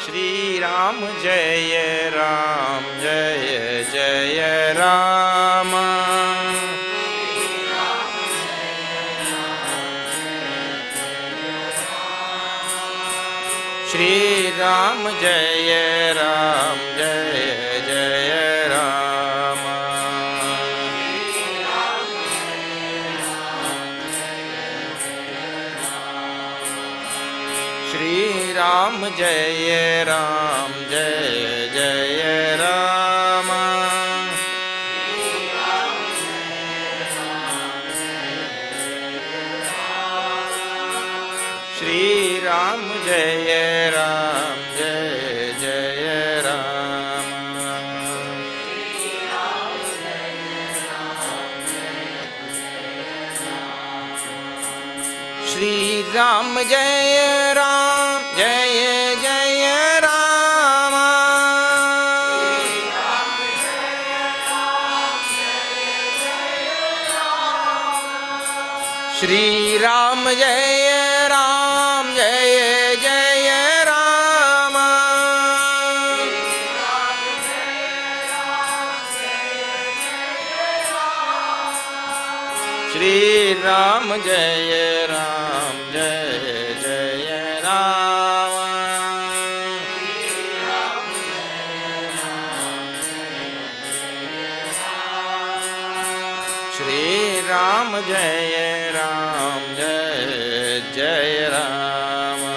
Shri Ram Jai Ram Jai Jai Rama. Shri Ram Jai Ram Jai Jai Rama. Shri Ram Jai Ram Jai Jai Rama. Shri Ram Jai Ram Jai Jai Rama. Shri Ram Jai Ram Jai Jai Rama. Shri Ram Jai Ram Jai Jai Rama. Shri Ram Jai Ram Jai Jai Rama. Shri Ram Jai Ram Jai Jai Rama.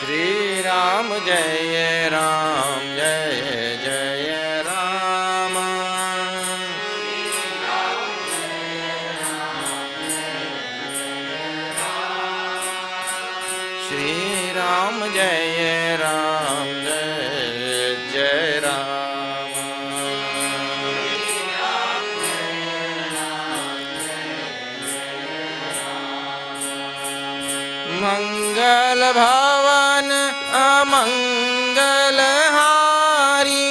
Shri Ram Jai Ram Jai Jai Rama. Shri Ram Jai Ram Jai Jai Rama. Mangal Bhavan Amangal Hari.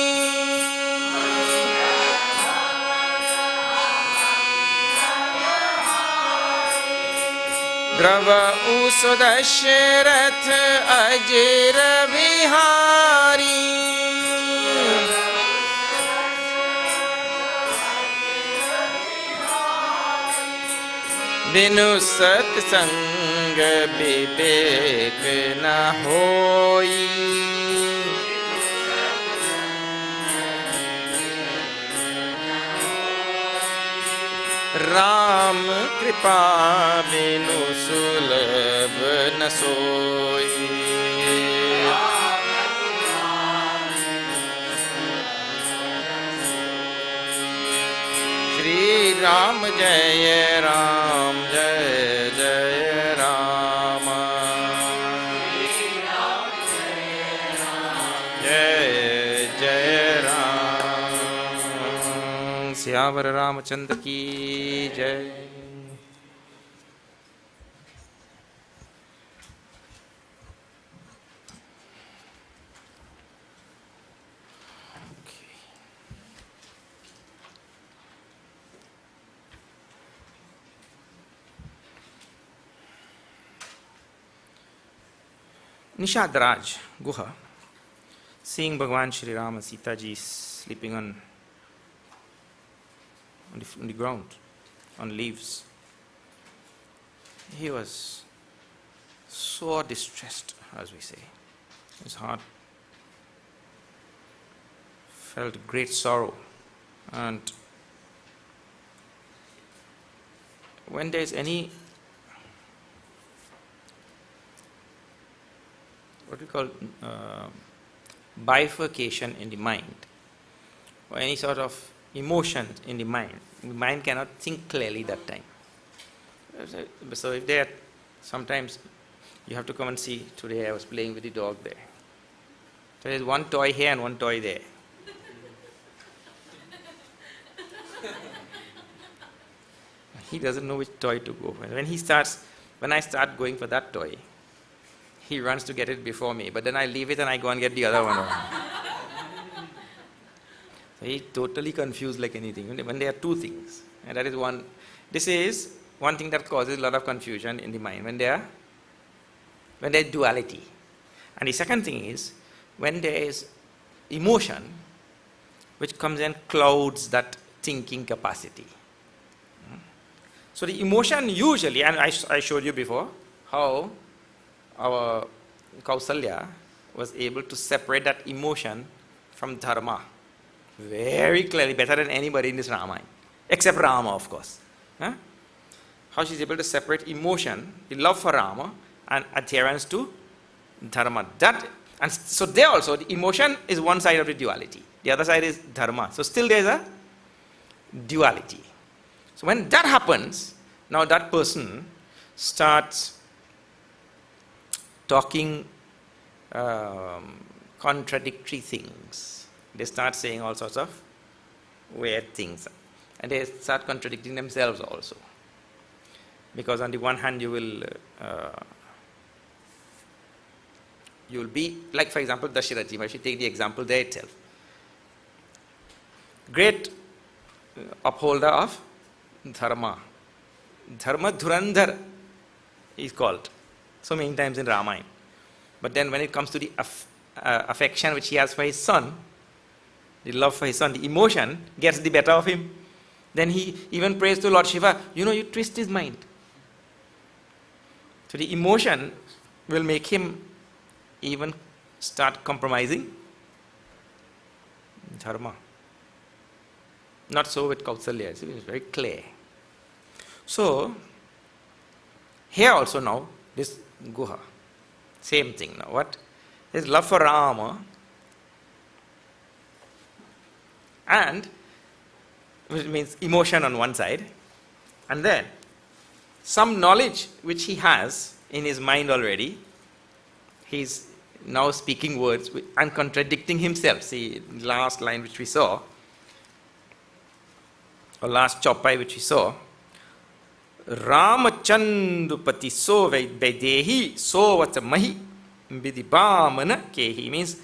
Drava Usudashrath Ajir Vihari. Binu Satsang Vivek na hoi. Ram Kripa Binu Sulabh na soi. Shri Ram Jai Ram Jai Jai Rama. Jai Jai Ram. Syavar Ramachandra ki Jai. Nishad Raj Guha, seeing Bhagwan Shri Rama Sita ji sleeping on the ground, on leaves, he was so distressed, as we say. His heart felt great sorrow. And when there is any what we call bifurcation in the mind, or any sort of emotion in the mind cannot think clearly that time. So if there, sometimes you have to come and see. Today I was playing with the dog there. There is one toy here and one toy there. He doesn't know which toy to go for. When I start going for that toy, he runs to get it before me, but then I leave it and I go and get the other one. So he's totally confused like anything. When there are two things, and that is one, This is one thing that causes a lot of confusion in the mind when there is duality. And the second thing is when there is emotion which comes and clouds that thinking capacity. So the emotion usually, and I showed you before how our Kausalya was able to separate that emotion from dharma very clearly, better than anybody in this Ramayana, except Rama, of course. How she's able to separate emotion, the love for Rama, and adherence to dharma. And so there also, the emotion is one side of the duality. The other side is dharma. So still there is a duality. So when that happens, now that person starts talking contradictory things. They start saying all sorts of weird things. And they start contradicting themselves also. Because on the one hand you will be, like for example Dasharath, if you take the example there itself. Great upholder of dharma. Dharma Dhurandhar is called so many times in Ramayana. But then when it comes to the affection which he has for his son, the love for his son, the emotion gets the better of him. Then he even prays to Lord Shiva, you twist his mind. So the emotion will make him even start compromising dharma. Not so with Kausalya, it's very clear. So, here also now, this Guha, same thing now. What? His love for Rama, and which means emotion on one side, and then some knowledge which he has in his mind already. He's now speaking words and contradicting himself. See, last line which we saw, or last chopai which we saw, Ramachandupati so vaidehi so vatamahi vidibhamana kehi, means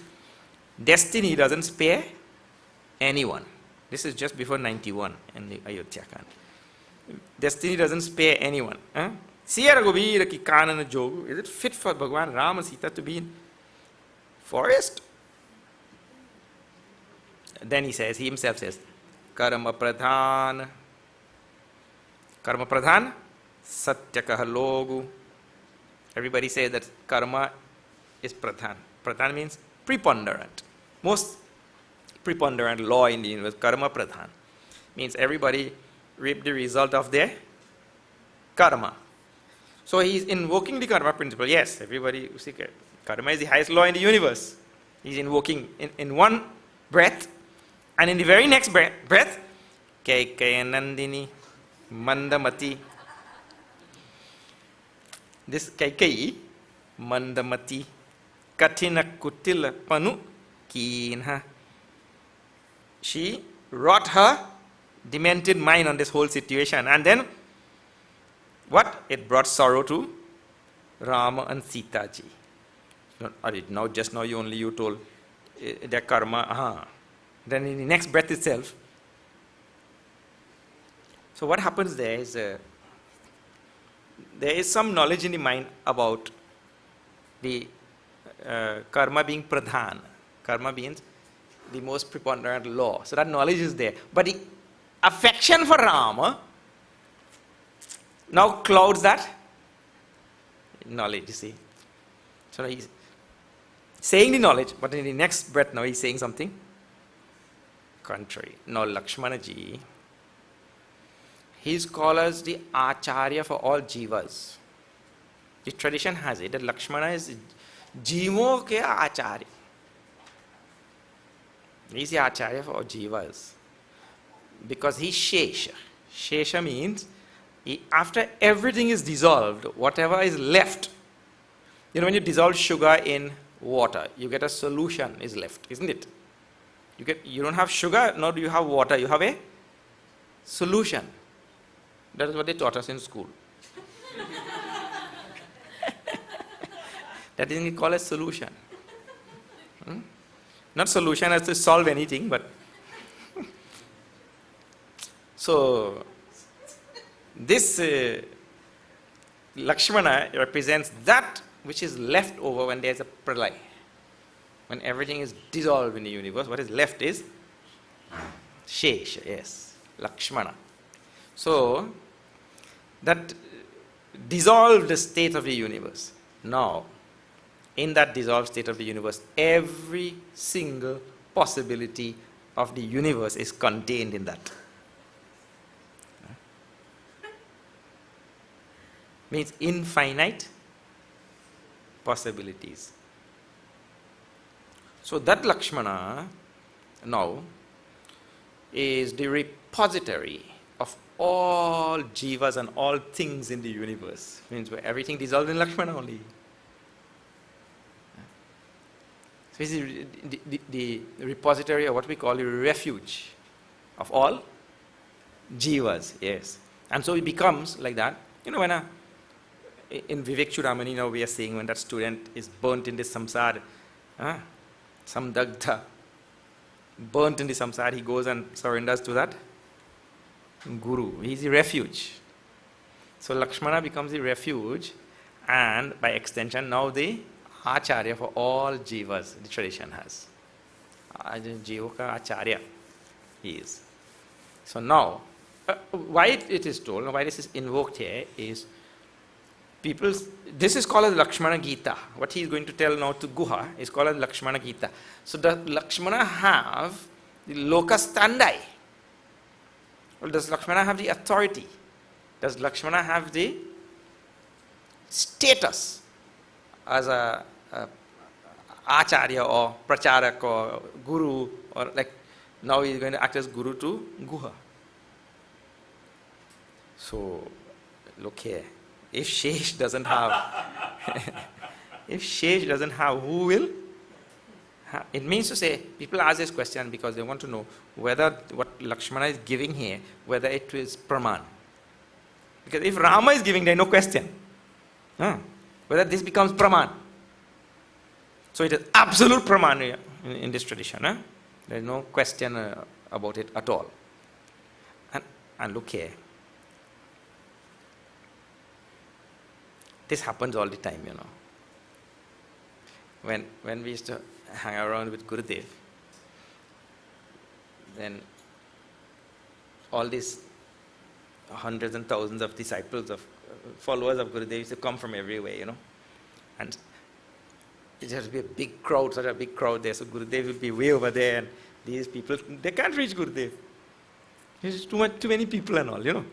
destiny doesn't spare anyone. This is just before 91 in the Ayodhya Kand. Destiny doesn't spare anyone. Sierra Govira ki kanana jogu. Is it fit for Bhagwan Rama Sita to be in forest? Then he himself says, Karma Pradhan. Karma Pradhan, Satya Kahalogu. Everybody says that karma is Pradhan. Pradhan means preponderant. Most preponderant law in the universe, Karma Pradhan. Means everybody reap the result of their karma. So he is invoking the karma principle. Yes, everybody, see, karma is the highest law in the universe. He is invoking in one breath, and in the very next breath, Kaikaya Nandini Mandamati. This Kaikeyi, Mandamati, Katina Kutila Panu Kinha. She wrought her demented mind on this whole situation, and then what? It brought sorrow to Rama and Sita ji. Now, just now you told their karma. Then in the next breath itself. So what happens there is some knowledge in the mind about the karma being pradhan. Karma means the most preponderant law. So that knowledge is there. But the affection for Rama now clouds that knowledge, you see. So now he's saying the knowledge, but in the next breath now he's saying something contrary. Now Lakshmana ji, he's called as the Acharya for all jivas. The tradition has it that Lakshmana is jivo ke Acharya. He's the Acharya for all jivas. Because he's Shesha. Shesha means after everything is dissolved, whatever is left, when you dissolve sugar in water, you get a solution is left, isn't it? You don't have sugar, nor do you have water, you have a solution. That is what they taught us in school. That is called a solution. Not solution as to solve anything, but so this Lakshmana represents that which is left over when there is a pralay. When everything is dissolved in the universe, what is left is Shesha, yes, Lakshmana. So, that dissolved state of the universe. Now, in that dissolved state of the universe, every single possibility of the universe is contained in that. Means infinite possibilities. So that Lakshmana now is the repository of all jivas and all things in the universe. Means where everything dissolved in Lakshmana only. So this is the repository, or what we call the refuge of all jivas, yes. And so it becomes like that. You know, when in Vivek Chudamani now we are saying when that student is burnt in the samsara, samdagdha, burnt in the samsara, he goes and surrenders to that Guru. He is the refuge. So Lakshmana becomes the refuge, and by extension now the Acharya for all jivas, the tradition has. Jiva ka Acharya he is. So now, why it is told, why this is invoked here is, this is called as Lakshmana Gita. What he is going to tell now to Guha is called as Lakshmana Gita. So does Lakshmana have the locus standi? Or does Lakshmana have the authority? Does Lakshmana have the status as a Acharya or Pracharak or Guru, or like now he is going to act as Guru to Guha? So look here. If Shesh doesn't have, if Shesh doesn't have, who will? It means to say, people ask this question because they want to know whether what Lakshmana is giving here, whether it is Praman. Because if Rama is giving, there is no question. Whether this becomes Praman. So it is absolute Praman in this tradition. There is no question about it at all. And look here. This happens all the time, you know. When we used to hang around with Gurudev, then all these hundreds and thousands of disciples, of followers of Gurudev used to come from everywhere, you know. And it has to be a big crowd, such a big crowd there. So Gurudev will be way over there, and these people, they can't reach Gurudev. There's too many people and all, you know.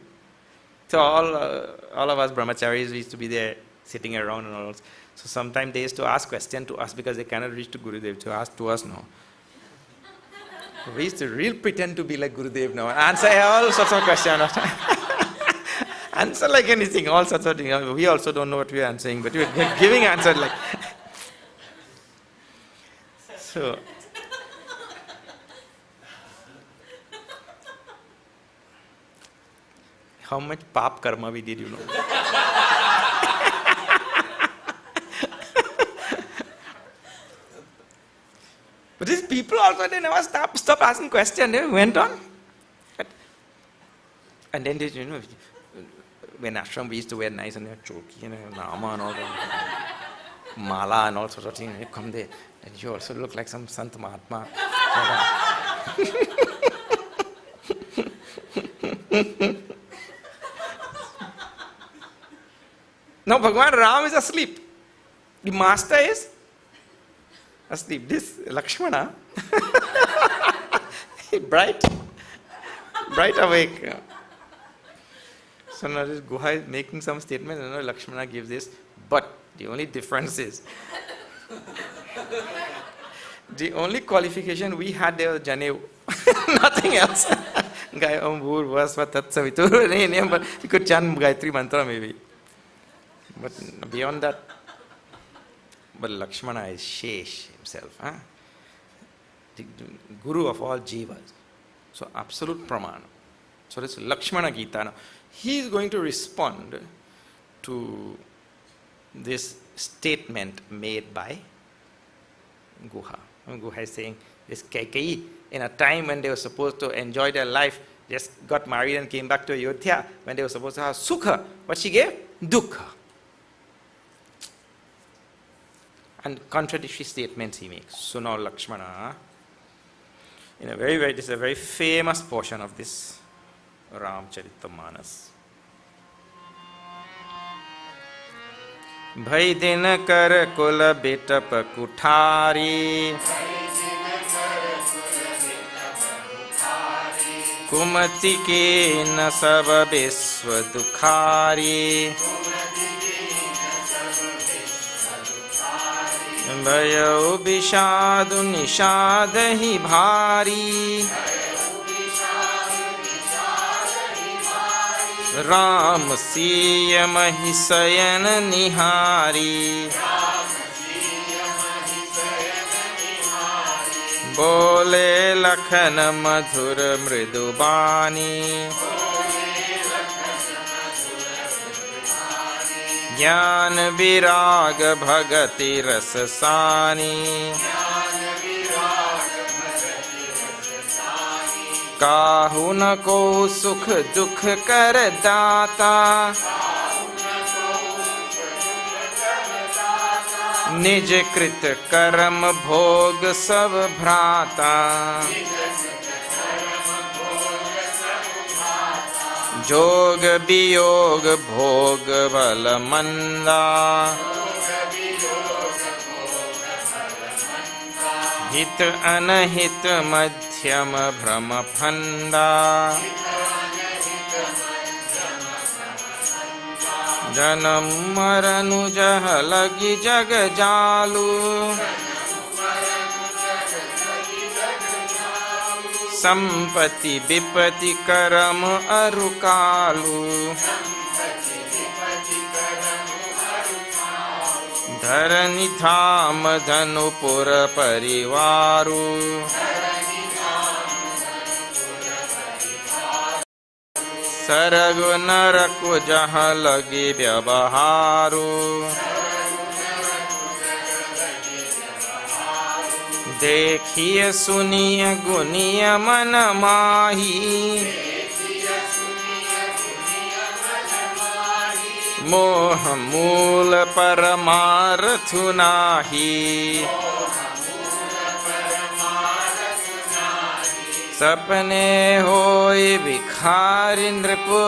So all of us brahmacharis, we used to be there sitting around and all. So sometimes they used to ask questions to us because they cannot reach to Gurudev, to ask to us now. So we used to really pretend to be like Gurudev now, answer all sorts of questions. Answer like anything, all sorts of things. We also don't know what we are answering, but we are giving answers like. So. How much pap karma we did, you know. But these people also, they never stopped asking questions. They went on. And then they, you know, when ashram we used to wear nice and choki, you know, nama and all that, mala and all sorts of things. They come there, and you also look like some Sant Mahatma. Now Bhagavan Ram is asleep. The master is asleep. This Lakshmana, bright awake. So now this Guha is making some statement, and Lakshmana gives this, but the only difference is, the only qualification we had there was Janev, nothing else. Gayam Bhur Vasva Tat Savitur, but he could chant Gayatri Mantra maybe. But beyond that, but Lakshmana is Shesh himself, the Guru of all jivas. So absolute Pramana. So this Lakshmana Gita. Now, he is going to respond to this statement made by Guha. Guha is saying, this Kaikeyi, in a time when they were supposed to enjoy their life just got married and came back to Ayodhya when they were supposed to have Sukha. What she gave? Dukkha. And contradictory statements he makes. So now Lakshmana, this is a very famous portion of this Ramcharitamanas. Bhai dinakar kula bitap kuthari, kumati ke na sab visva dukhari, भयो विषाद निषाद ही भारी, राम सीय महिषयन निहारी, बोले लखन मधुर मृदुबानी, ज्ञान विराग भगति रस सानी, काहू न को सुख दुख कर दाता, निज कृत कर्म भोग सब भ्राता, जोग वियोग भोग बल मंदा, हित अनहित मध्यम भ्रम फंदा, जन्म मरनु जह लगी जग जालू, संपत्ति विपत्ति करम अरुकालू, धरनी धाम धनुपुर परिवारू, सरग नरक जहाँ लगी व्यवहारू, देखिए सुनिए गुनिय मन माही, मोह मूल परमार्थु नाही, सपने होय भिखारी नृपु,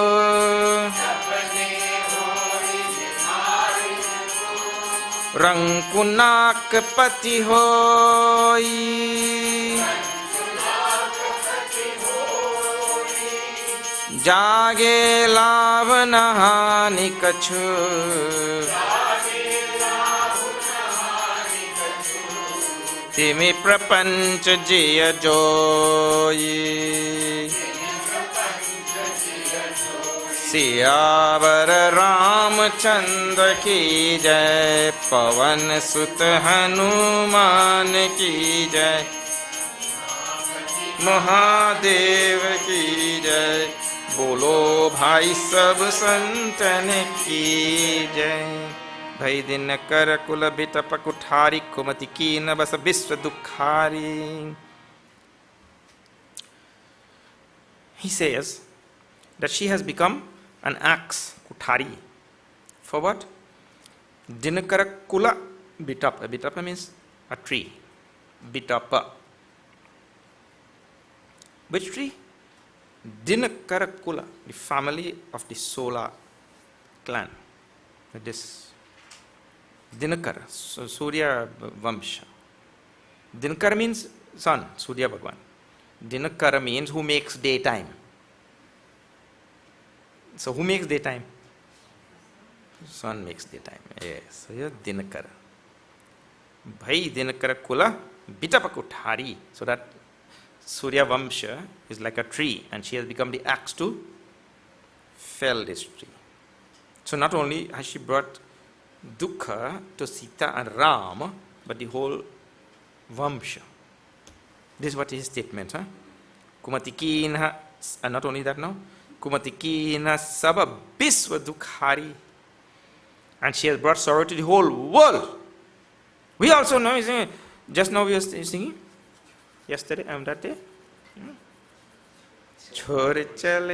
रंकुनाक पति होई, जागे लाभ नहानि कछु, तिमि प्रपंच जिय जोई, सियावर रामचंद्र की जय, पवन सुत हनुमान की जय, महादेव की जय, बोलो भाई सब संतन की जय। भई दिन कर कुल बिटप कुठारी, कुमति कीन बस विश्व दुखारी. He says that she has become an axe, kuthari. For what? Dinakara kula bitapa. Bitapa means a tree. Bitapa. Which tree? Dinakara kula, the family of the solar clan. This Dinakara, so Surya Vamsha. Dinakara means sun, Surya Bhagwan. Dinakara means who makes daytime. So who makes daytime? Sun makes daytime. Yes, so you're Dinakara. Bhai Dinakara Kula Bitapa Kuthari. So that Surya Vamsha is like a tree and she has become the axe to fell this tree. So not only has she brought dukkha to Sita and Ram, but the whole Vamsha. This is what his statement. Kumatikina, and not only that now, Kumatikina Saba Biswa Dukhari. And she has brought sorrow to the whole world. We also know, just now we were singing, yesterday and that day. Chore chale.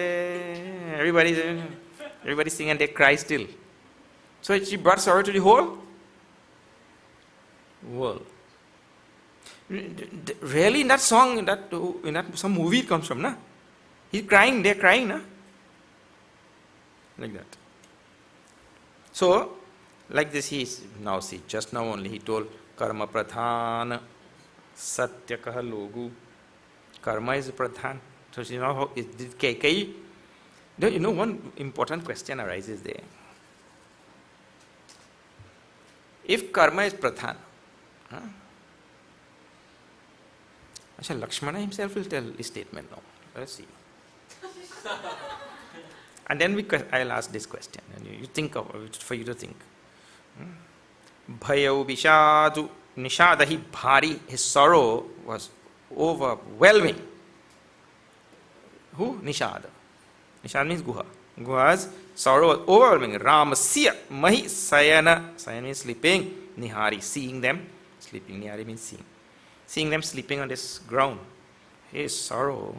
Everybody sing and they cry still. So she brought sorrow to the whole world. Really, in that song, in that some movie it comes from, na? He's crying, they're crying, na? Like that. So, like this, just now only he told karma pradhan, satya kaha logu. Karma is pradhan. So, you know how it did Kekai. You know, one important question arises there. If karma is pradhan, Lakshmana himself will tell his statement now. Let's see. And then I'll ask this question, and you think of it for you to think. Bhayau Vishadu Nishadahi Bhari, his sorrow was overwhelming. Who? Nishada. Nishada means Guha. Guha's sorrow was overwhelming. Ramasya Mahi Sayana. Sayana means sleeping. Nihari, seeing them. Sleeping. Nihari means seeing. Seeing them sleeping on this ground. His sorrow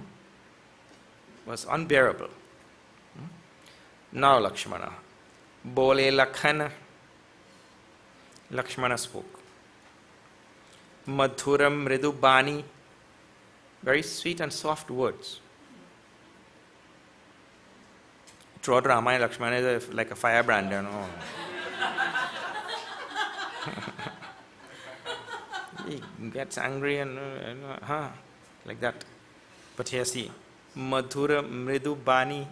was unbearable. Now Lakshmana. Bole Lakhana. Lakshmana spoke. Madhuram Mridu Bani. Very sweet and soft words. Throughout Ramayana, Lakshmana is like a firebrand, you know. He gets angry and like that. But here see, Madhura Mridu Bani,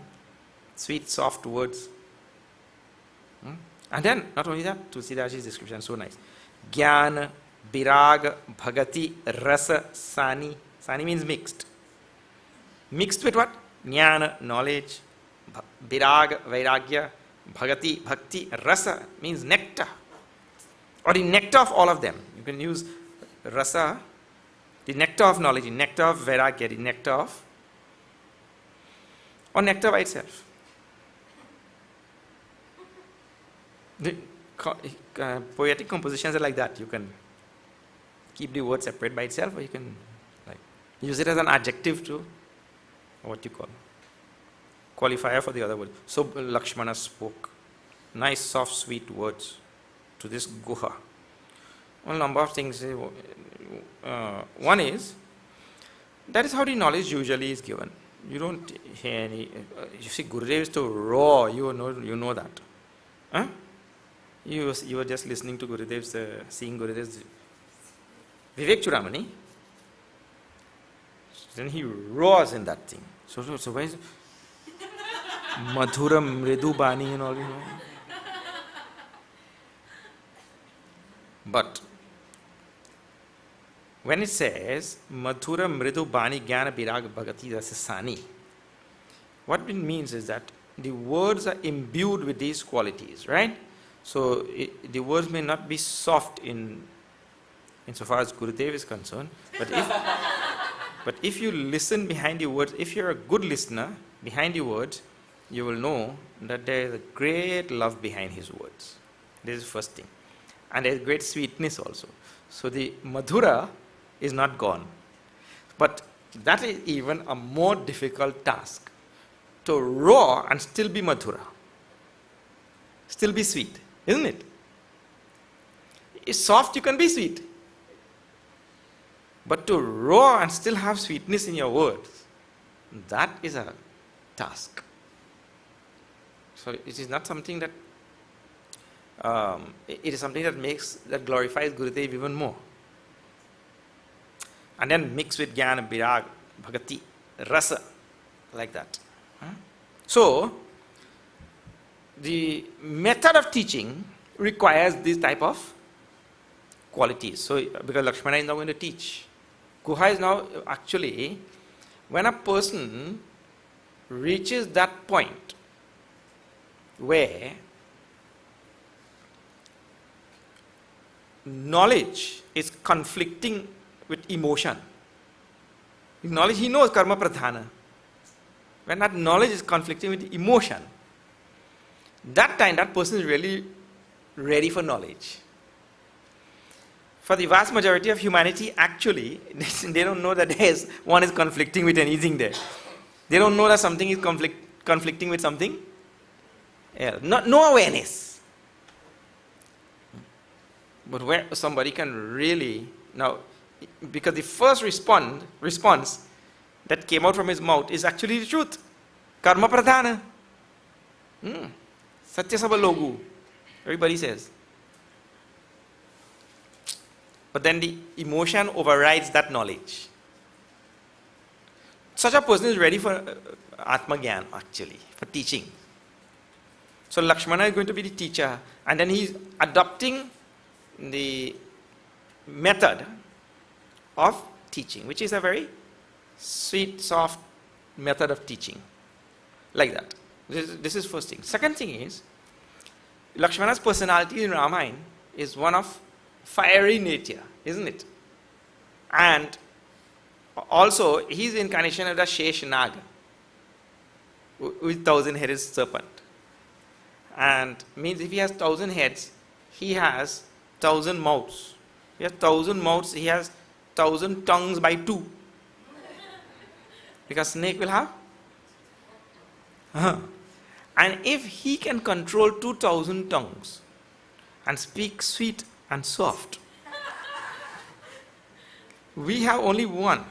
sweet soft words. And then, not only that, Tulsidas's description so nice. Jnana, Virag, Bhagati, Rasa, Sani. Sani means mixed. Mixed with what? Jnana, knowledge, Virag, Vairagya, Bhagati, Bhakti, Rasa means nectar. Or the nectar of all of them. You can use Rasa, the nectar of knowledge, the nectar of Vairagya, the nectar of, or nectar by itself. The poetic compositions are like that. You can keep the word separate by itself, or you can use it as an adjective to what you call qualifier for the other word. So Lakshmana spoke nice, soft, sweet words to this Guha. One number of things. One is, that is how the knowledge usually is given. You don't hear any. You see, Gurudev is so raw. You know that. Huh? You were just listening to Gurudev's, seeing Gurudev's Vivek Churamani. Then he roars in that thing. So why is it? Madhura Mridu Bani and all, you know. But when it says Madhura Mridu Bani Jnana Virag Bhagati Rasa Sani, what it means is that the words are imbued with these qualities, right? So the words may not be soft insofar as Gurudev is concerned, but if you listen behind the words, if you're a good listener behind the words, you will know that there is a great love behind his words. This is the first thing. And there is great sweetness also. So the Madhura is not gone. But that is even a more difficult task. To roar and still be Madhura. Still be sweet, isn't it? It's soft, you can be sweet. But to roar and still have sweetness in your words, that is a task. So it is not something that, it is something that glorifies Gurudev even more. And then mix with Jnana, Virag, Bhagati, Rasa, like that. So, the method of teaching requires this type of qualities. So, because Lakshmana is now going to teach. Guha is now actually, when a person reaches that point where knowledge is conflicting with emotion. Knowledge, he knows karma pradhana. When that knowledge is conflicting with emotion, that time that person is really ready for knowledge. For the vast majority of humanity, actually, they don't know that one is conflicting with anything there. They don't know that something is conflicting with something else. No awareness. But where somebody can really, now, because the first response that came out from his mouth is actually the truth. Karma pradhana. Satya sabha logu. Everybody says. But then the emotion overrides that knowledge. Such a person is ready for Atma Gyan, actually, for teaching. So Lakshmana is going to be the teacher, and then he is adopting the method of teaching, which is a very sweet, soft method of teaching. Like that. This is first thing. Second thing is, Lakshmana's personality in Ramayana is one of fiery nature, isn't it? And also, he is the incarnation of the Shesh Naga, with 1,000-headed serpent. And means if he has 1,000 heads, he has 1,000 mouths. He has 1,000 mouths, he has 1,000 tongues by 2. Because snake will have. And if he can control 2,000 tongues and speak sweet and soft, we have only one.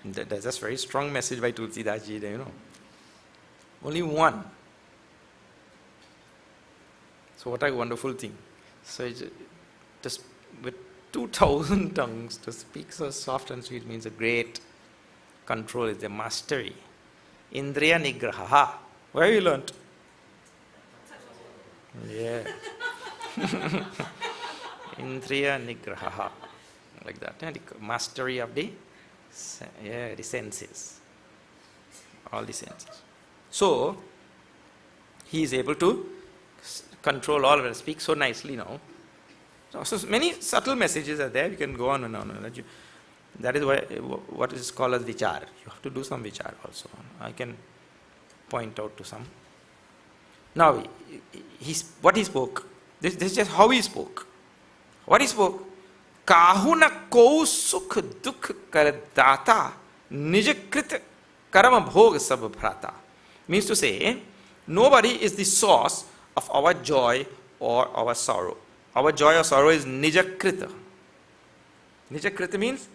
That's a very strong message by Tulsidas ji, you know. Only one. So what a wonderful thing. So just with 2,000 tongues to speak so soft and sweet means a great control, is a mastery. Indriya nigraha. Where you learnt? Yeah. Indriya nigraha. Like that. And the mastery of the senses. All the senses. So, he is able to control all of it, speak so nicely now. So many subtle messages are there. You can go on and on. That is what is called as vichar. You have to do some vichar also. I can point out to some. Now, what he spoke, this is just how he spoke. What he spoke, काहु न को सुख दुख कर दाता निज कृत कर्म भोग सब भ्राता. Means to say, nobody is the source of our joy or our sorrow. Our joy or sorrow is nijakrita. Nijakrita means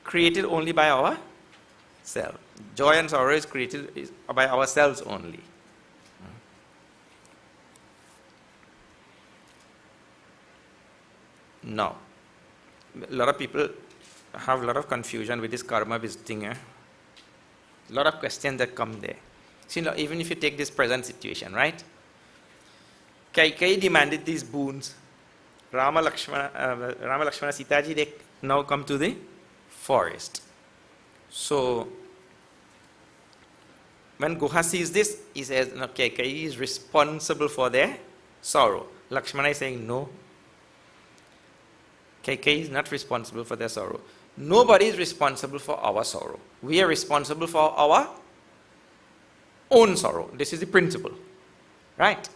created only by ourselves. Joy and sorrow is created by ourselves only. Now, a lot of people have a lot of confusion with this karma visiting. A lot of questions that come there. See, now, even if you take this present situation, right? Kaikeyi demanded these boons. Rama, Lakshmana, Sita ji, they now come to the forest. So, when Guha sees this, he says, no, Kaikeyi is responsible for their sorrow. Lakshmana is saying, no. Kaikeyi is not responsible for their sorrow. Nobody is responsible for our sorrow. We are responsible for our own sorrow. This is the principle. Right?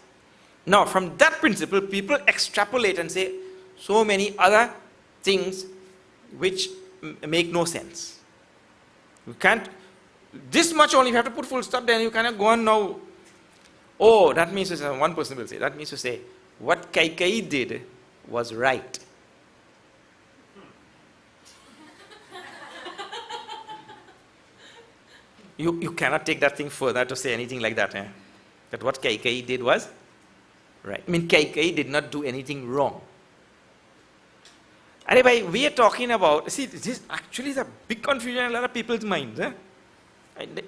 Now, from that principle, people extrapolate and say so many other things which make no sense. You can't, this much only, you have to put full stop, then you cannot go on now. Oh, that means to say, one person will say, that means to say, what Kaikeyi did was right. You cannot take that thing further to say anything like that. That what Kaikeyi did was right. I mean, Kaikeyi did not do anything wrong. Anyway, we are talking about, see, this actually is a big confusion in a lot of people's minds.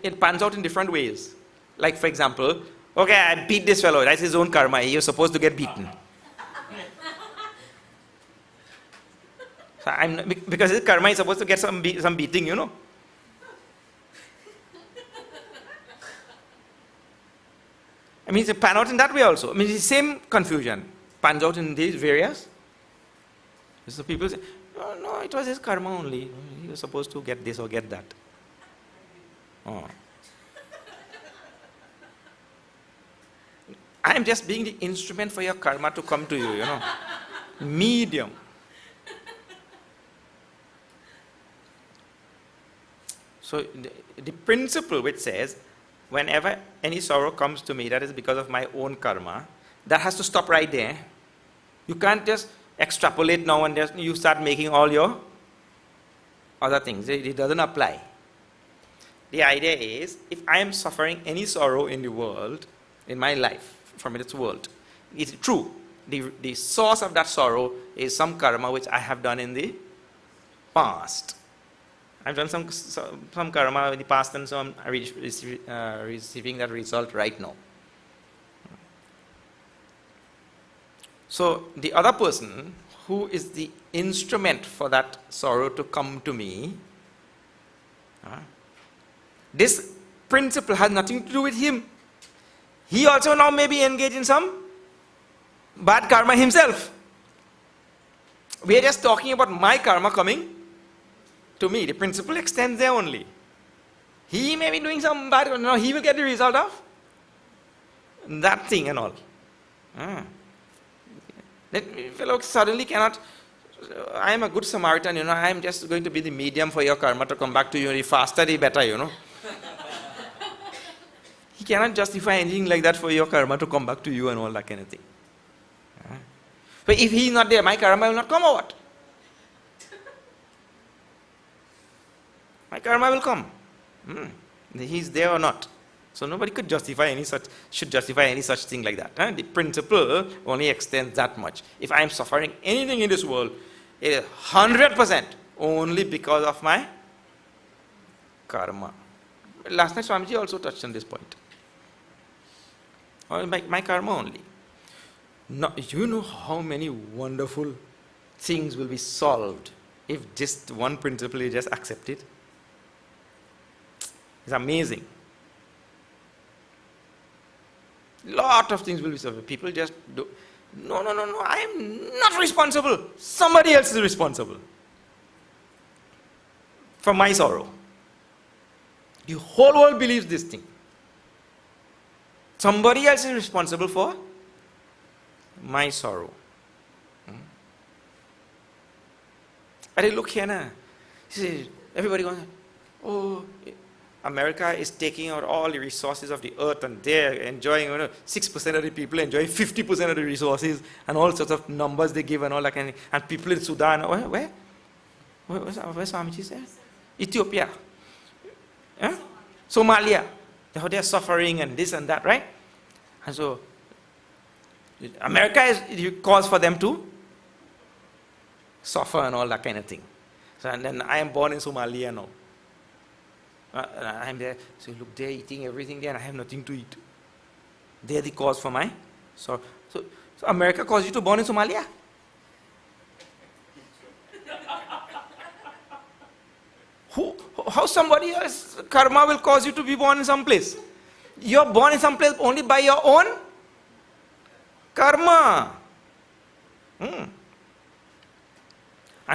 It pans out in different ways. Like, for example, okay, I beat this fellow, that's his own karma, he was supposed to get beaten. So because his karma is supposed to get some beating, you know. I mean, it pans out in that way also. I mean, it's the same confusion. Pans out in these various. So people say, no, it was his karma only. He was supposed to get this or get that. Oh. I am just being the instrument for your karma to come to you, you know. Medium. So the principle which says, whenever any sorrow comes to me, that is because of my own karma, that has to stop right there. You can't just extrapolate now and just you start making all your other things. It doesn't apply. The idea is, if I am suffering any sorrow in the world, in my life, from this world, it's true. The source of that sorrow is some karma which I have done in the past. I've done some karma in the past, and so I'm receiving that result right now. So the other person who is the instrument for that sorrow to come to me, this principle has nothing to do with him. He also now may be engaged in some bad karma himself. We are just talking about my karma coming to me. The principle extends there only. He may be doing some bad, no, he will get the result of that thing and all. That fellow suddenly cannot, I am a good Samaritan, I am just going to be the medium for your karma to come back to you. The faster the better, He cannot justify anything like that for your karma to come back to you and all that kind of thing. But if he is not there, my karma will not come or what? My karma will come. He is there or not. So nobody should justify any such thing like that. The principle only extends that much. If I am suffering anything in this world, it is 100% only because of my karma. Last night Swamiji also touched on this point. Or my karma only. No, you know how many wonderful things will be solved if just one principle is just accepted? It's amazing. Lot of things will be solved. People just do, no, I am not responsible. Somebody else is responsible for my sorrow. The whole world believes this thing. Somebody else is responsible for my sorrow. Look here now. See, everybody going, oh, America is taking out all the resources of the earth and they're enjoying, 6% of the people enjoy 50% of the resources and all sorts of numbers they give and all that kind of thing. And people in Sudan, where Swamiji said? Ethiopia. Somalia. How they are suffering and this and that, right? And so, America is the cause for them to suffer and all that kind of thing. So, and then I am born in Somalia now. I'm there, so look, they're eating everything there and I have nothing to eat. They're the cause for my sorrow. So America caused you to born in Somalia? How somebody else karma will cause you to be born in some place? You're born in some place only by your own karma. And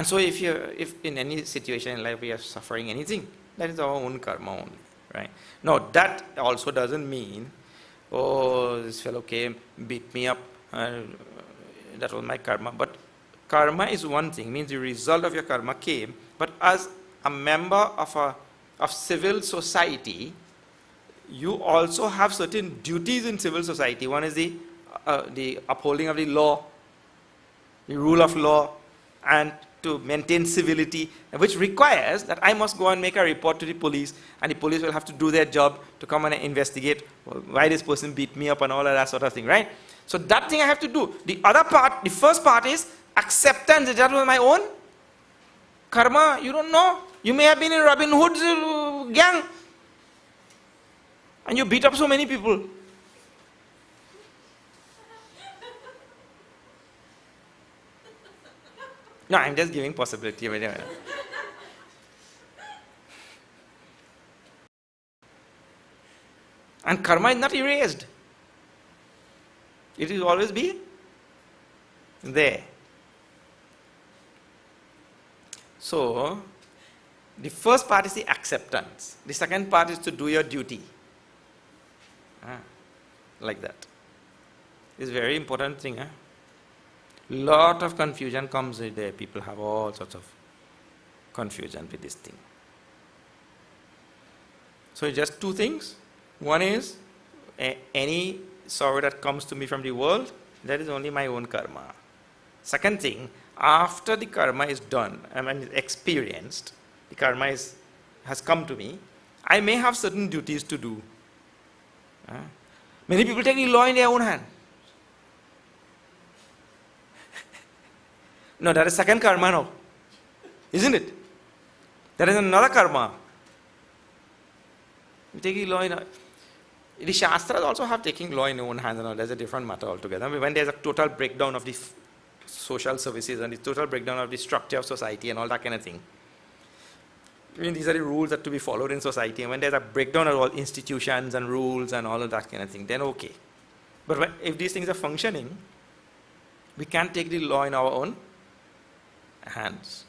so if in any situation in life we are suffering anything, that is our own karma only, right? Now that also doesn't mean, oh, this fellow came, beat me up, that was my karma. But karma is one thing, means the result of your karma came, but as a member of civil society, you also have certain duties in civil society. One is the upholding of the law, the rule of law, and to maintain civility, which requires that I must go and make a report to the police, and the police will have to do their job to come and investigate why this person beat me up and all of that sort of thing, right? So that thing I have to do. The other part, the first part is acceptance. That was my own karma. You don't know. You may have been in Robin Hood's gang and you beat up so many people. No, I'm just giving possibility. And karma is not erased. It will always be there. So, the first part is the acceptance. The second part is to do your duty. Like that. It's a very important thing. Lot of confusion comes there. People have all sorts of confusion with this thing. So just two things. One is any sorrow that comes to me from the world, that is only my own karma. Second thing, after the karma is done, experienced, the karma has come to me, I may have certain duties to do. Many people take the law in their own hand. No, that is second karma now. Isn't it? That is another karma. You take the law in. The Shastras also have taking law in their own hands, and that's a different matter altogether. When there's a total breakdown of the social services and the total breakdown of the structure of society and all that kind of thing. These are the rules that to be followed in society, and when there's a breakdown of all institutions and rules and all of that kind of thing, then okay. But if these things are functioning, we can't take the law in our own hands.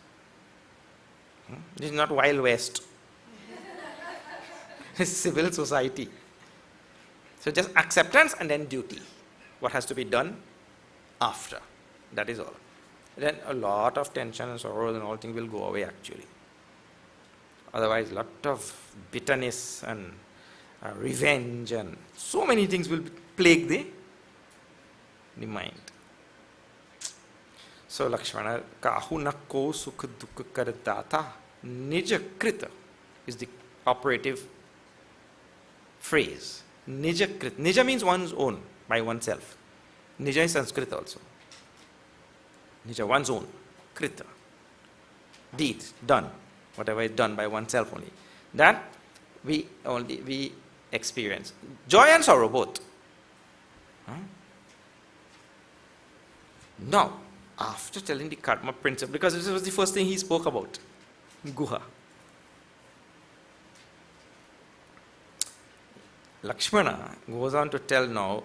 This is not Wild West. It's civil society. So just acceptance and then duty. What has to be done after. That is all. Then a lot of tension and sorrows and all things will go away actually. Otherwise, a lot of bitterness and revenge and so many things will plague the mind. So Lakshmana, kahu nakko sukha dukkha karadata nija krita is the operative phrase. Nija krita. Nija means one's own, by oneself. Nija is Sanskrit also. Nija, one's own. Krita. Deed, done. Whatever is done by oneself only. That we experience. Joy and sorrow both. Now, after telling the karma principle, because this was the first thing he spoke about, Guha. Lakshmana goes on to tell now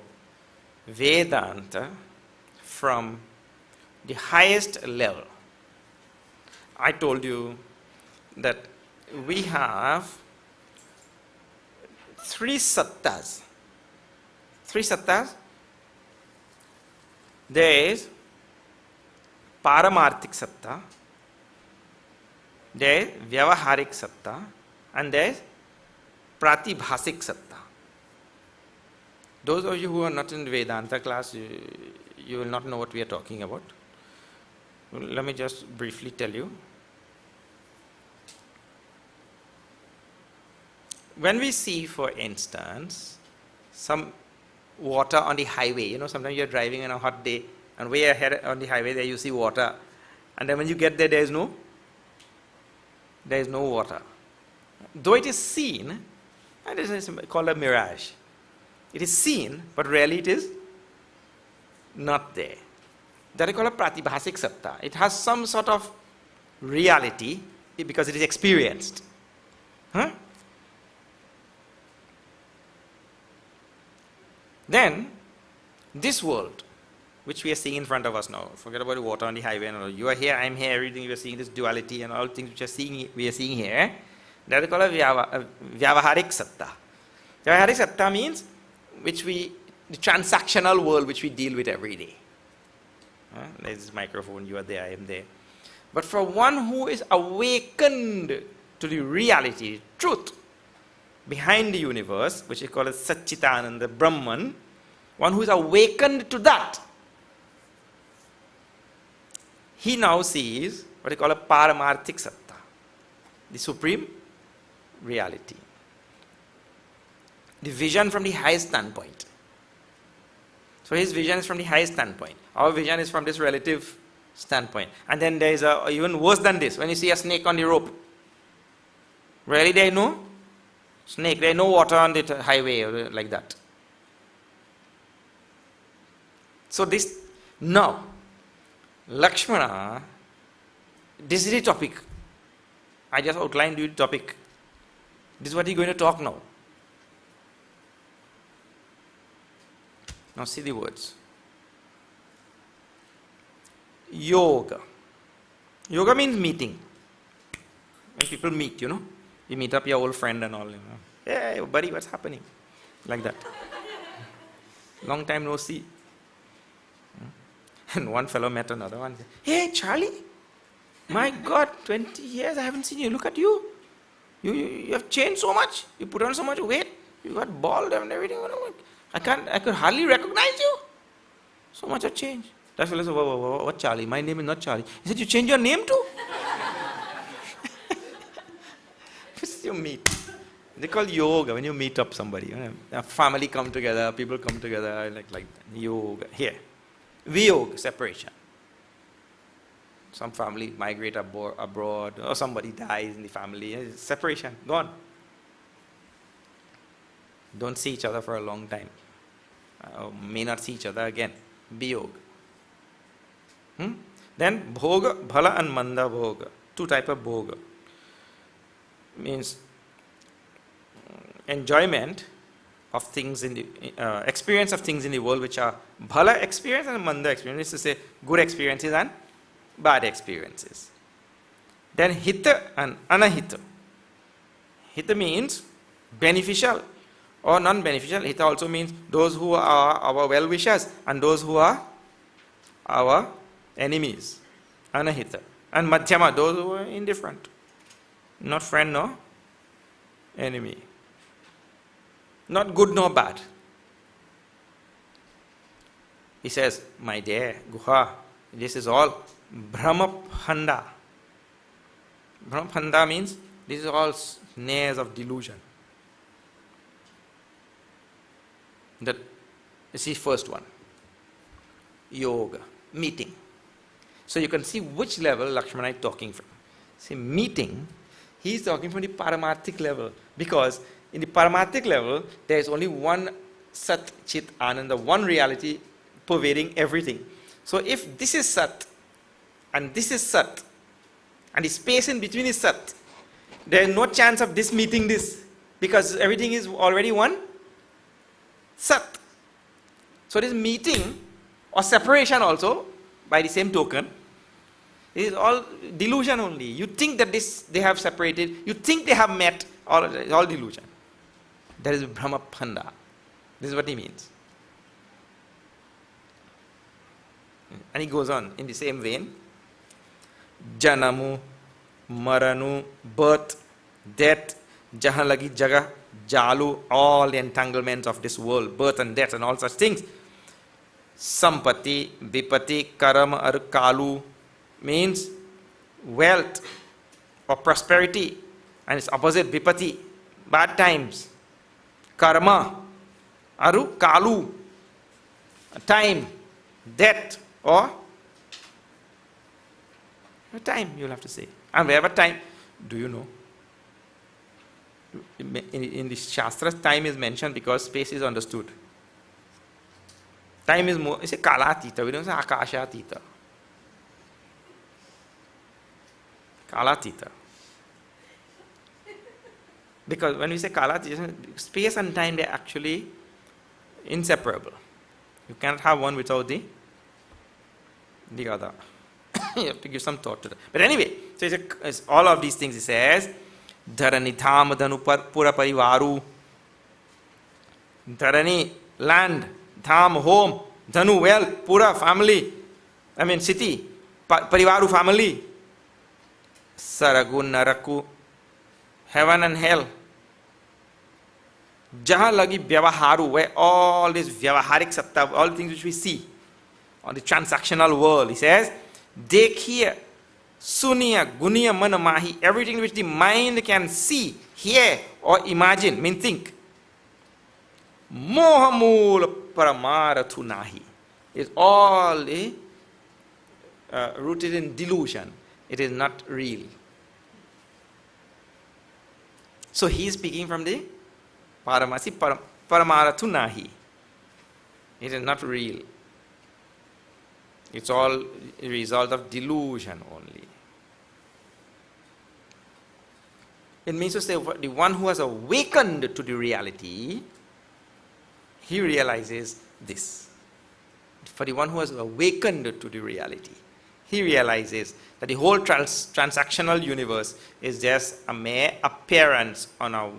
Vedanta from the highest level. I told you that we have three sattas. Three sattas. There is Paramarthik Satta, there is Vyavaharik Satta, and there is Pratibhasik Satta. Those of you who are not in Vedanta class, you will not know what we are talking about. Let me just briefly tell you. When we see, for instance, some water on the highway, sometimes you're driving on a hot day, and way ahead on the highway there you see water, and then when you get there is no water. Though it is seen, and it is called a mirage. It is seen, but really it is not there. That is called a pratibhasik satta. It has some sort of reality because it is experienced. Then, this world, which we are seeing in front of us now, forget about the water on the highway and all. You are here, I am here, everything we are seeing, this duality and all things which we are seeing here, that is called a Vyavaharik Satta. Vyavaharik Satta means the transactional world which we deal with every day. There's this microphone, you are there, I am there. But for one who is awakened to the reality, truth, behind the universe, which is called as Satchitananda Brahman, one who is awakened to that, he now sees what is called a Paramarthik Satta, the supreme reality. The vision from the highest standpoint. So his vision is from the highest standpoint. Our vision is from this relative standpoint. And then there is even worse than this. When you see a snake on the rope, really there is no snake, there is no water on the highway or like that. So this, now, Lakshmana, this is the topic. I just outlined you the topic. This is what he's going to talk now. Now see the words. Yoga. Yoga means meeting. When people meet, you meet up your old friend and all, Hey, buddy, what's happening? Like that. Long time no see. And one fellow met another one. Hey, Charlie, my God, 20 years I haven't seen you. Look at you. You have changed so much. You put on so much weight. You got bald and everything. I could hardly recognize you. So much have changed. That fellow said, what Charlie? My name is not Charlie. He said, you change your name too? You meet. They call yoga when you meet up somebody. A family come together, people come together, like yoga. Here. Viyog, separation. Some family migrate abroad, or somebody dies in the family. Separation, gone. Don't see each other for a long time. May not see each other again. Viyog. Then bhoga, bhala and manda bhoga. Two type of bhoga. Means enjoyment of things in the experience of things in the world which are bhala experience and manda experience. To say good experiences and bad experiences. Then hita and anahita. Hita means beneficial or non-beneficial. Hita also means those who are our well-wishers and those who are our enemies. Anahita. And madhyama, those who are indifferent. Not friend nor enemy. Not good nor bad. He says, my dear Guha, this is all Brahmaphanda. Brahmaphanda means this is all snares of delusion. That is the first one. Yoga, meeting. So you can see which level Lakshmana is talking from. See, meeting, he is talking from the paramarthic level, because in the paramarthic level there is only one Sat Chit Ananda, one reality pervading everything. So if this is Sat and this is Sat and the space in between is Sat, there is no chance of this meeting this, because everything is already one Sat. So this meeting or separation also by the same token is all delusion only. You think that they have separated, you think they have met, all delusion. That is Brahmaphanda. This is what he means. And he goes on in the same vein. Janamu, Maranu, birth, death, jahan lagi jaga, jalu, all the entanglements of this world, birth and death and all such things. Sampati, Vipati, Karam, or Kalu means wealth or prosperity, and its opposite Vipati, bad times. Karma, Aru, Kalu, time, death, or time, you'll have to say. And wherever time, do you know? In the Shastras, time is mentioned because space is understood. Time is more, it's a Kalatita, we don't say Akashatita. Kalatita. Because when we say Kalatita, space and time, they are actually inseparable. You cannot have one without the other. You have to give some thought to that. But anyway, so it's all of these things he says. Dharani dham dhanu pura parivaru. Dharani, land. Dham, home. Dhanu, wealth. Pura, family. City. Parivaru, family. Saragu, naraku. Heaven and hell. Jaha lagi vyavaharu, where all this vyavaharik satta, all things which we see on the transactional world, he says, dekhiya, suniya, guniya, mana mahi, everything which the mind can see, hear, or imagine, think. Mohamula paramarathu nahi. Is all rooted in delusion. It is not real. So he is speaking from the paramasi paramarathu nahi. It is not real. It's all a result of delusion only. It means to say the one who has awakened to the reality, he realizes this. For the one who has awakened to the reality, he realizes that the whole transactional universe is just a mere appearance on a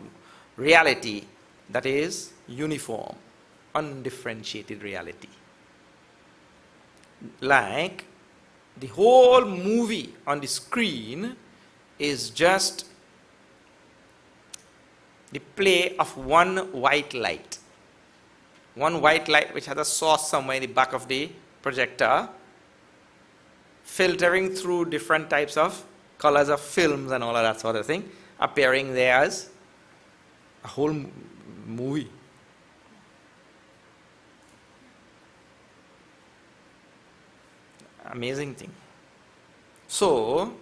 reality that is uniform, undifferentiated reality. Like the whole movie on the screen is just the play of one white light. One white light which has a source somewhere in the back of the projector, filtering through different types of colors of films and all of that sort of thing, appearing there as a whole movie. Amazing thing. So,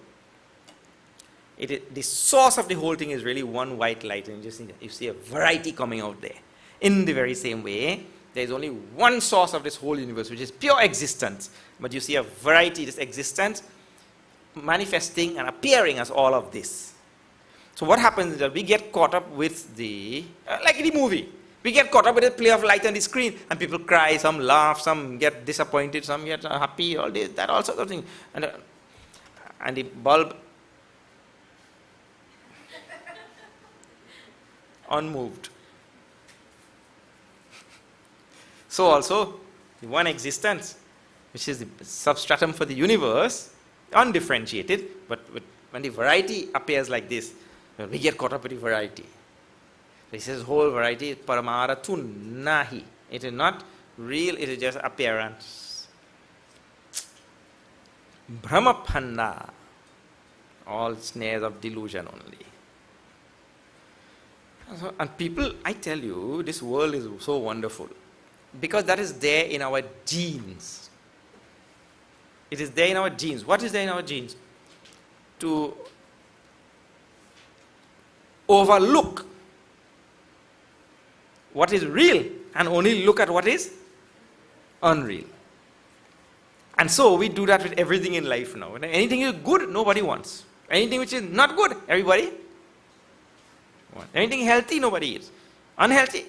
the source of the whole thing is really one white light, and you see a variety coming out there. In the very same way, there is only one source of this whole universe, which is pure existence. But you see a variety, this existence, manifesting and appearing as all of this. So what happens is that we get caught up with the, like in the movie, we get caught up with the play of light on the screen, and people cry, some laugh, some get disappointed, some get happy, all this, that, all sorts of things. And the bulb unmoved. So also, the one existence, which is the substratum for the universe, undifferentiated, but when the variety appears like this, we get caught up with the variety. This is whole variety, paramaratu nahi. It is not real, it is just appearance. Brahmaphanda, all snares of delusion only. So, and people, I tell you, this world is so wonderful because that is there in our genes. It is there in our genes. What is there in our genes? To overlook what is real and only look at what is unreal. And so we do that with everything in life now. Anything is good, nobody wants. Anything which is not good, everybody wants. Anything healthy, nobody is. Unhealthy,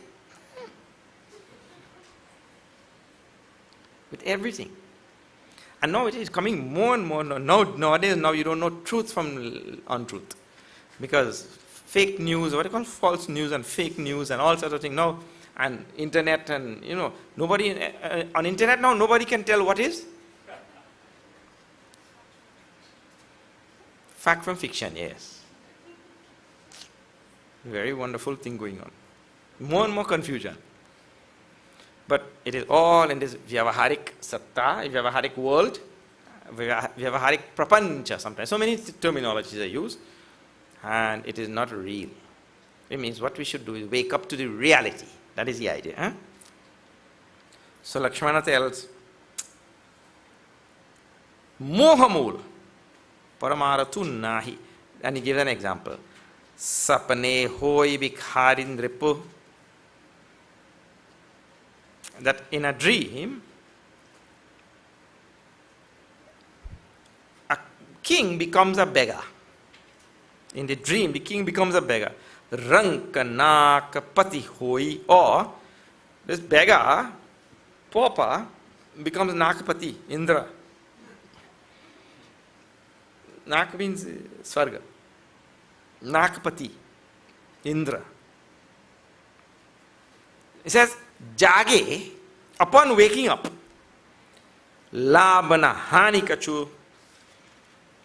with everything. And now it is coming more and more. Nowadays, you don't know truth from untruth. Because fake news, what you call false news and fake news and all sorts of things now, and internet and, nobody, on internet now, nobody can tell what is fact from fiction, yes. Very wonderful thing going on. More and more confusion. But it is all in this Vyavaharik Satta, Vyavaharik world, Vyavaharik Prapancha sometimes. So many terminologies are used, and it is not real. It means what we should do is wake up to the reality. That is the idea. Huh? So Lakshmana tells, Mohamul, Paramaratu nahi. And he gives an example. Sapane hoi bikharin ripu. That in a dream, a king becomes a beggar. In the dream, the king becomes a beggar. Rankanak pati hoi, or this beggar, pauper, becomes Nakapati, Indra. Nak means Swarga. Nakapati, Indra. It says, Jage, upon waking up, Labana Hani Kachu.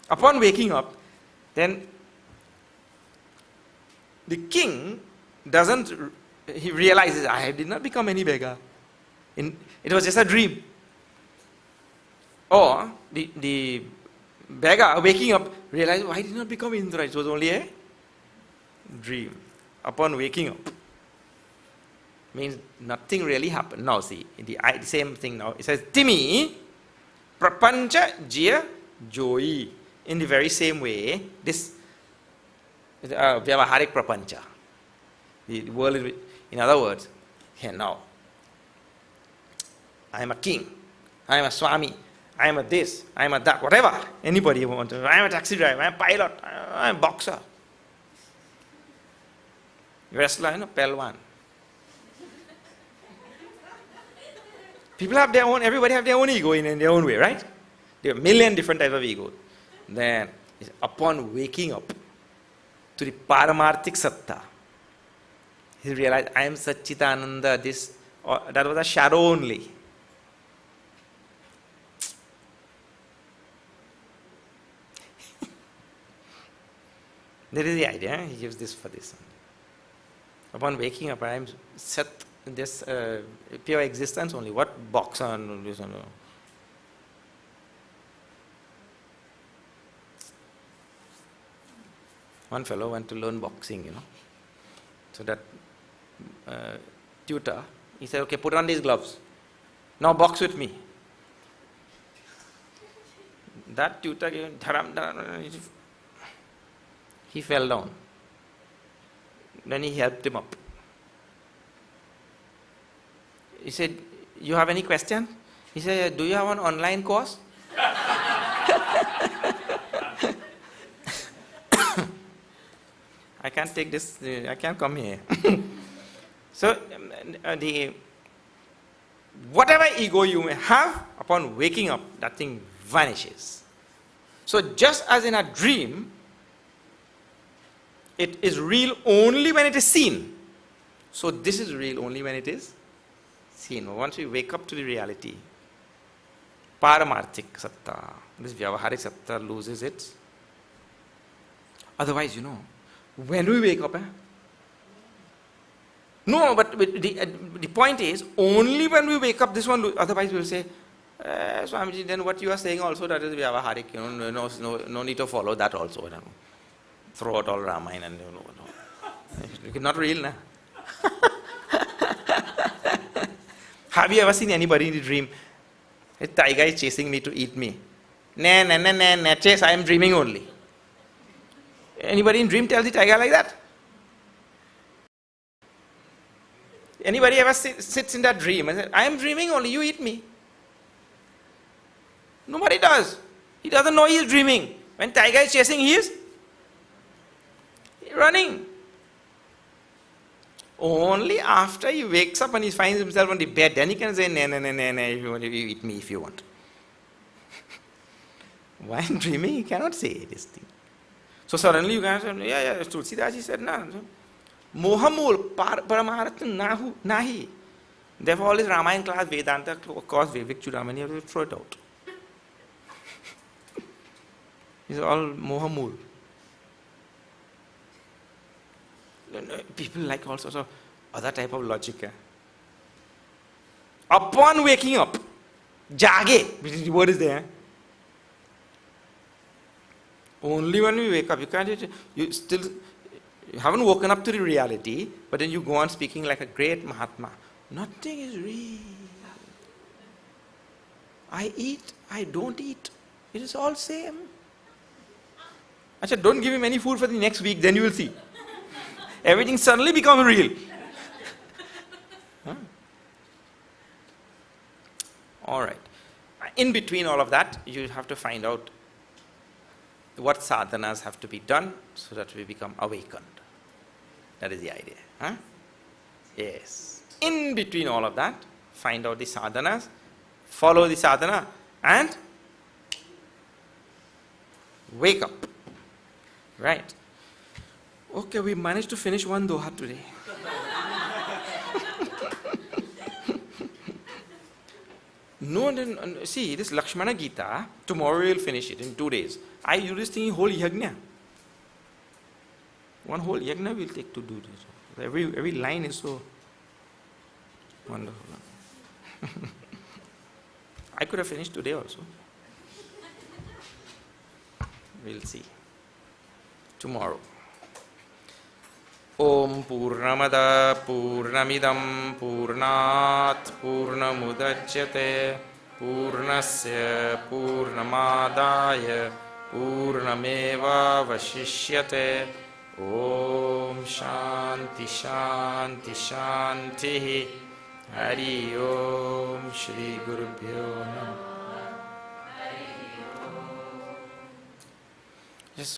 Upon waking up, then the king he realizes, I did not become any beggar. It was just a dream. Or the beggar waking up realized, I did not become Indra, it was only a dream. Upon waking up. Means nothing really happened. Now see, the same thing now. It says, Timi, Prapancha Jia Joi. In the very same way, this Vyavaharik Prapancha. The world is, in other words, here now. I am a king. I am a Swami. I am a this. I am a that. Whatever. Anybody wants to. I am a taxi driver. I am a pilot. I am a boxer. Wrestler, Pelwan. People have their own, everybody have their own ego in their own way, right? There are a million different types of egos. Then, upon waking up to the Paramarthik Satta, he realized, I am Satchitananda, that was a shadow only. That is the idea, he gives this for this. Upon waking up, I am Sat, this pure existence only. What box on this? One fellow went to learn boxing, So that tutor, he said, okay, put on these gloves. Now box with me. That tutor gave him dharam, dharam. He fell down. Then he helped him up. He said, you have any question? He said, do you have an online course? I can't take this, I can't come here. So, whatever ego you may have, upon waking up, that thing vanishes. So, just as in a dream, it is real only when it is seen. So, this is real only when it is seen. Once we wake up to the reality, Paramarthik Satta, this Vyavaharik Satta loses its. Otherwise, when we wake up, no, but the point is, only when we wake up, this one, otherwise we will say, Swamiji, then what you are saying also, that is Vyavaharik, no need to follow that also. Throw out all Ramayana and it's not real, na? Have you ever seen anybody in the dream? A tiger is chasing me to eat me. Nah, chase, I am dreaming only. Anybody in dream tells the tiger like that? Anybody ever sits in that dream and says, I am dreaming only, you eat me? Nobody does. He doesn't know he is dreaming. When tiger is chasing, he is running. Only after he wakes up and he finds himself on the bed, then he can say, nah, if you want, you eat me if you want. While dreaming, he cannot say this thing. So suddenly you can say, yeah, Tulsidaji said, nah. Mohamul paramartha nahi. Therefore, all this Ramayana class, Vedanta course, Vivek Chudamani, you have to throw it out. It's all mohamul. People like all sorts of other type of logic. Upon waking up, jage, which is the word is there. Only when we wake up, you haven't woken up to the reality, but then you go on speaking like a great Mahatma. Nothing is real. I eat, I don't eat. It is all same. Achha, don't give him any food for the next week, then you will see. Everything suddenly becomes real. Huh? All right. In between all of that, you have to find out what sadhanas have to be done so that we become awakened. That is the idea. Huh? Yes. In between all of that, find out the sadhanas, follow the sadhana, and wake up. Right. Okay, we managed to finish one doha today. No, then, see, this Lakshmana Gita, tomorrow we'll finish it in 2 days. I do this thing in whole yajna. One whole yajna we'll take to do this. Every line is so wonderful. I could have finished today also. We'll see. Tomorrow. Om Purnamada Purnamidam Purnat Purnamudachyate Purnasya Purnamadaya Purnameva Vashishyate Om Shanti Shanti Shanti Hari Om Shri Gurubhyo Namah.